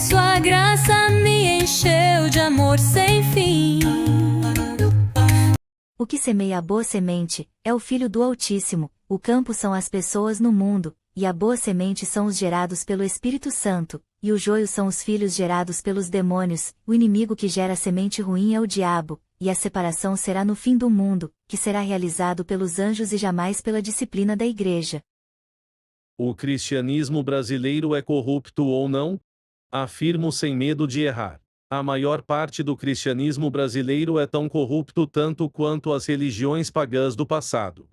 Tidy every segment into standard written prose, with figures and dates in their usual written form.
sua graça me encheu de amor sem fim. O que semeia a boa semente é o Filho do Altíssimo. O campo são as pessoas no mundo, e a boa semente são os gerados pelo Espírito Santo, e o joio são os filhos gerados pelos demônios. O inimigo que gera a semente ruim é o diabo, e a separação será no fim do mundo, que será realizado pelos anjos e jamais pela disciplina da Igreja. O cristianismo brasileiro é corrupto ou não? Afirmo sem medo de errar. A maior parte do cristianismo brasileiro é tão corrupto tanto quanto as religiões pagãs do passado.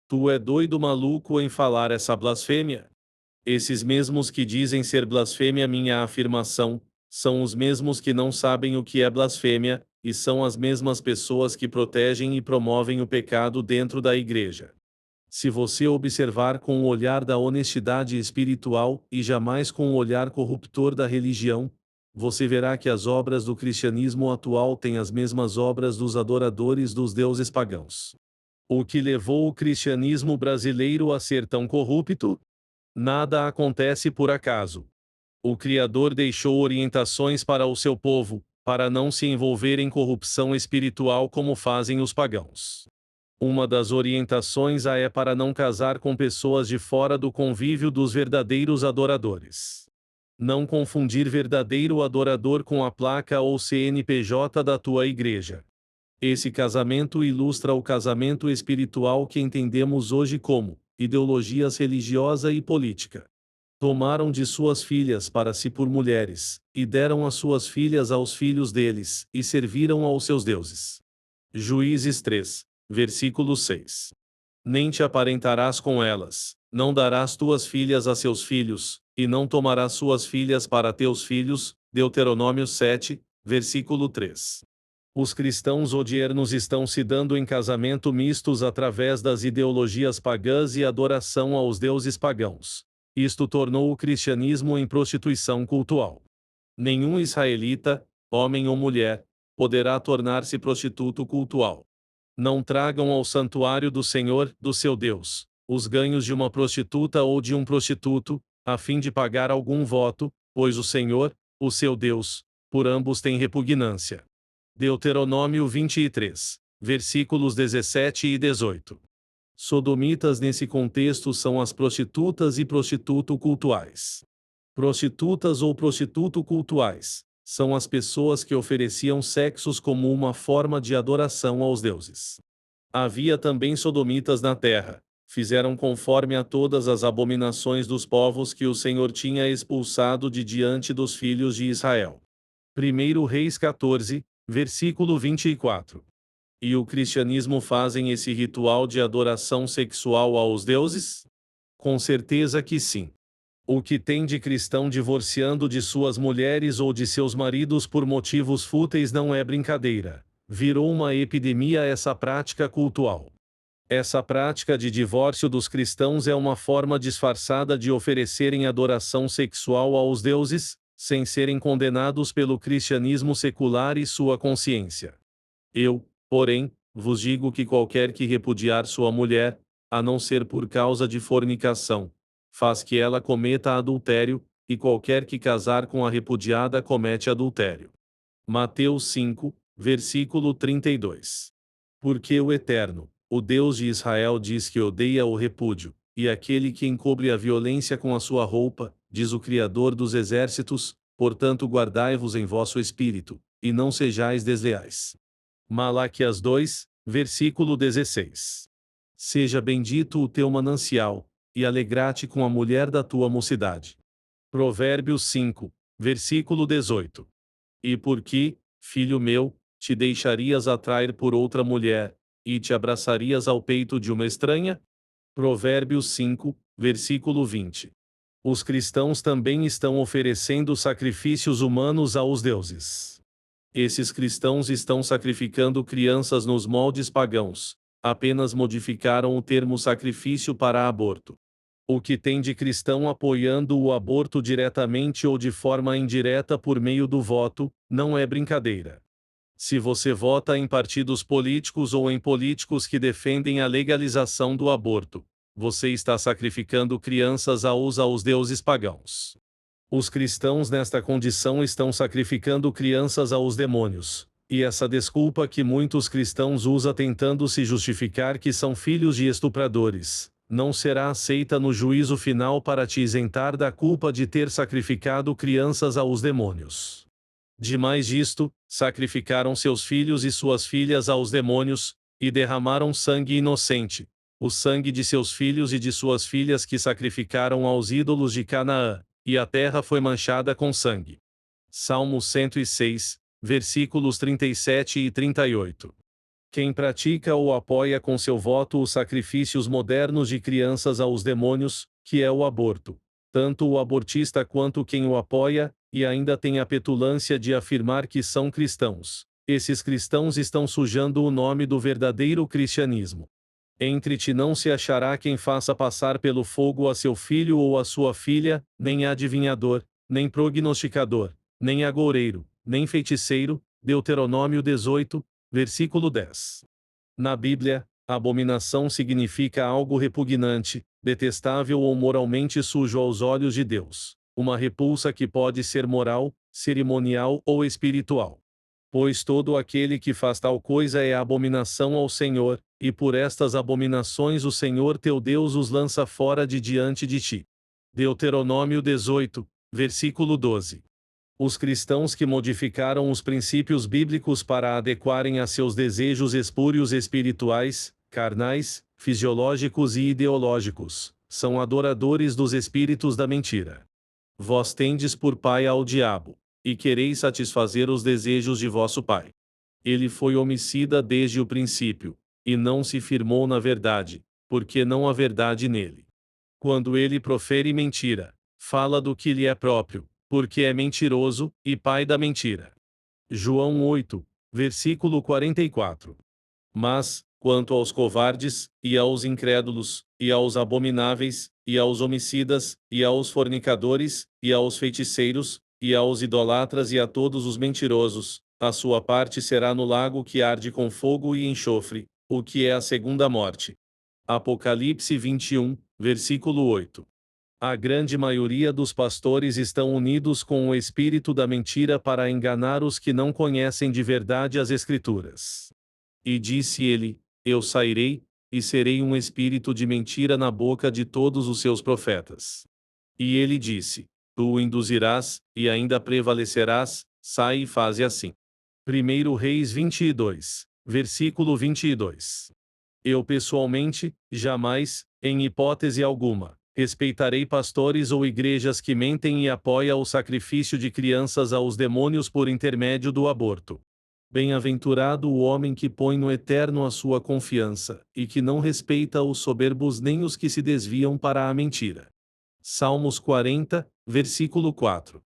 Tu é doido maluco em falar essa blasfêmia? Esses mesmos que dizem ser blasfêmia minha afirmação, são os mesmos que não sabem o que é blasfêmia, e são as mesmas pessoas que protegem e promovem o pecado dentro da igreja. Se você observar com o olhar da honestidade espiritual e jamais com o olhar corruptor da religião, você verá que as obras do cristianismo atual têm as mesmas obras dos adoradores dos deuses pagãos. O que levou o cristianismo brasileiro a ser tão corrupto? Nada acontece por acaso. O Criador deixou orientações para o seu povo, para não se envolver em corrupção espiritual como fazem os pagãos. Uma das orientações é para não casar com pessoas de fora do convívio dos verdadeiros adoradores. Não confundir verdadeiro adorador com a placa ou CNPJ da tua igreja. Esse casamento ilustra o casamento espiritual que entendemos hoje como ideologias religiosa e política. Tomaram de suas filhas para si por mulheres, e deram as suas filhas aos filhos deles, e serviram aos seus deuses. Juízes 3, versículo 6. Nem te aparentarás com elas, não darás tuas filhas a seus filhos, e não tomarás suas filhas para teus filhos. Deuteronômio 7, versículo 3. Os cristãos odiernos estão se dando em casamento mistos através das ideologias pagãs e adoração aos deuses pagãos. Isto tornou o cristianismo em prostituição cultual. Nenhum israelita, homem ou mulher, poderá tornar-se prostituto cultual. Não tragam ao santuário do Senhor, do seu Deus, os ganhos de uma prostituta ou de um prostituto, a fim de pagar algum voto, pois o Senhor, o seu Deus, por ambos tem repugnância. Deuteronômio 23, versículos 17 e 18. Sodomitas nesse contexto são as prostitutas e prostituto cultuais. Prostitutas ou prostituto cultuais são as pessoas que ofereciam sexos como uma forma de adoração aos deuses. Havia também sodomitas na terra, fizeram conforme a todas as abominações dos povos que o Senhor tinha expulsado de diante dos filhos de Israel. 1 Reis 14, versículo 24. E o cristianismo fazem esse ritual de adoração sexual aos deuses? Com certeza que sim. O que tem de cristão divorciando de suas mulheres ou de seus maridos por motivos fúteis não é brincadeira. Virou uma epidemia essa prática cultual. Essa prática de divórcio dos cristãos é uma forma disfarçada de oferecerem adoração sexual aos deuses, sem serem condenados pelo cristianismo secular e sua consciência. Eu, porém, vos digo que qualquer que repudiar sua mulher, a não ser por causa de fornicação, faz que ela cometa adultério, e qualquer que casar com a repudiada comete adultério. Mateus 5, versículo 32. Porque o Eterno, o Deus de Israel diz que odeia o repúdio, e aquele que encobre a violência com a sua roupa, diz o Criador dos exércitos, portanto guardai-vos em vosso espírito, e não sejais desleais. Malaquias 2, versículo 16. Seja bendito o teu manancial, e alegra-te com a mulher da tua mocidade. Provérbios 5, versículo 18. E por que, filho meu, te deixarias atrair por outra mulher, e te abraçarias ao peito de uma estranha? Provérbios 5, versículo 20. Os cristãos também estão oferecendo sacrifícios humanos aos deuses. Esses cristãos estão sacrificando crianças nos moldes pagãos, apenas modificaram o termo sacrifício para aborto. O que tem de cristão apoiando o aborto diretamente ou de forma indireta por meio do voto, não é brincadeira. Se você vota em partidos políticos ou em políticos que defendem a legalização do aborto, você está sacrificando crianças aos deuses pagãos. Os cristãos nesta condição estão sacrificando crianças aos demônios. E essa desculpa que muitos cristãos usam tentando se justificar que são filhos de estupradores, não será aceita no juízo final para te isentar da culpa de ter sacrificado crianças aos demônios. Demais disto, sacrificaram seus filhos e suas filhas aos demônios, e derramaram sangue inocente, o sangue de seus filhos e de suas filhas que sacrificaram aos ídolos de Canaã, e a terra foi manchada com sangue. Salmo 106, versículos 37 e 38. Quem pratica ou apoia com seu voto os sacrifícios modernos de crianças aos demônios, que é o aborto, tanto o abortista quanto quem o apoia, e ainda tem a petulância de afirmar que são cristãos, esses cristãos estão sujando o nome do verdadeiro cristianismo. Entre ti não se achará quem faça passar pelo fogo a seu filho ou a sua filha, nem adivinhador, nem prognosticador, nem agoureiro, nem feiticeiro. Deuteronômio 18, versículo 10. Na Bíblia, abominação significa algo repugnante, detestável ou moralmente sujo aos olhos de Deus, uma repulsa que pode ser moral, cerimonial ou espiritual. Pois todo aquele que faz tal coisa é abominação ao Senhor, e por estas abominações o Senhor teu Deus os lança fora de diante de ti. Deuteronômio 18, versículo 12. Os cristãos que modificaram os princípios bíblicos para adequarem a seus desejos espúrios espirituais, carnais, fisiológicos e ideológicos, são adoradores dos espíritos da mentira. Vós tendes por pai ao diabo, e quereis satisfazer os desejos de vosso pai. Ele foi homicida desde o princípio, e não se firmou na verdade, porque não há verdade nele. Quando ele profere mentira, fala do que lhe é próprio, porque é mentiroso, e pai da mentira. João 8, versículo 44. Mas, quanto aos covardes, e aos incrédulos, e aos abomináveis, e aos homicidas, e aos fornicadores, e aos feiticeiros, e aos idolatras e a todos os mentirosos, a sua parte será no lago que arde com fogo e enxofre, o que é a segunda morte. Apocalipse 21, versículo 8. A grande maioria dos pastores estão unidos com o espírito da mentira para enganar os que não conhecem de verdade as Escrituras. E disse ele: Eu sairei, e serei um espírito de mentira na boca de todos os seus profetas. E ele disse: Tu o induzirás, e ainda prevalecerás, sai e faze assim. 1 Reis 22, versículo 22. Eu pessoalmente, jamais, em hipótese alguma, respeitarei pastores ou igrejas que mentem e apoiam o sacrifício de crianças aos demônios por intermédio do aborto. Bem-aventurado o homem que põe no Eterno a sua confiança, e que não respeita os soberbos nem os que se desviam para a mentira. Salmos 40, versículo 4.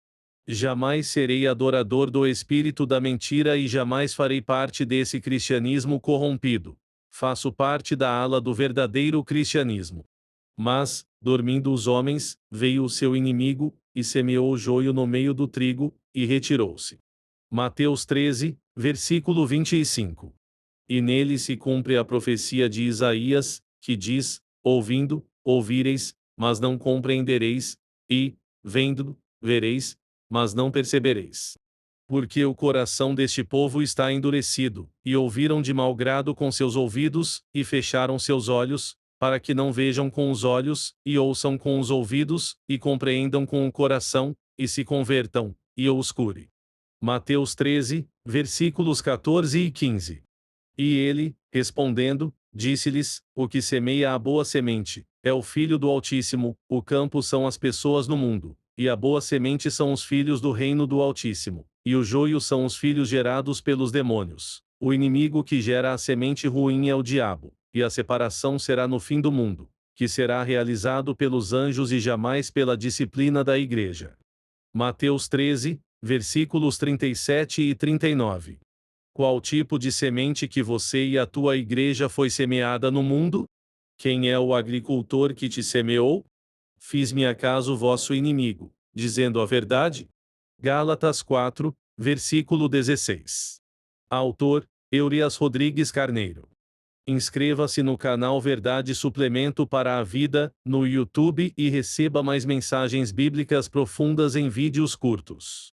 Jamais serei adorador do espírito da mentira e jamais farei parte desse cristianismo corrompido. Faço parte da ala do verdadeiro cristianismo. Mas, dormindo os homens, veio o seu inimigo, e semeou o joio no meio do trigo, e retirou-se. Mateus 13, versículo 25. E nele se cumpre a profecia de Isaías, que diz: Ouvindo, ouvireis, mas não compreendereis, e, vendo, vereis, mas não percebereis. Porque o coração deste povo está endurecido, e ouviram de mau grado com seus ouvidos, e fecharam seus olhos, para que não vejam com os olhos, e ouçam com os ouvidos, e compreendam com o coração, e se convertam, e eu os cure. Mateus 13, versículos 14 e 15. E ele, respondendo, disse-lhes: O que semeia a boa semente, é o Filho do Altíssimo, o campo são as pessoas no mundo, e a boa semente são os filhos do reino do Altíssimo, e o joio são os filhos gerados pelos demônios. O inimigo que gera a semente ruim é o diabo, e a separação será no fim do mundo, que será realizado pelos anjos e jamais pela disciplina da igreja. Mateus 13, versículos 37 e 39. Qual tipo de semente que você e a tua igreja foi semeada no mundo? Quem é o agricultor que te semeou? Fiz-me acaso vosso inimigo, dizendo a verdade? Gálatas 4, versículo 16. Autor: Eurias Rodrigues Carneiro. Inscreva-se no canal Verdade Suplemento para a Vida, no YouTube e receba mais mensagens bíblicas profundas em vídeos curtos.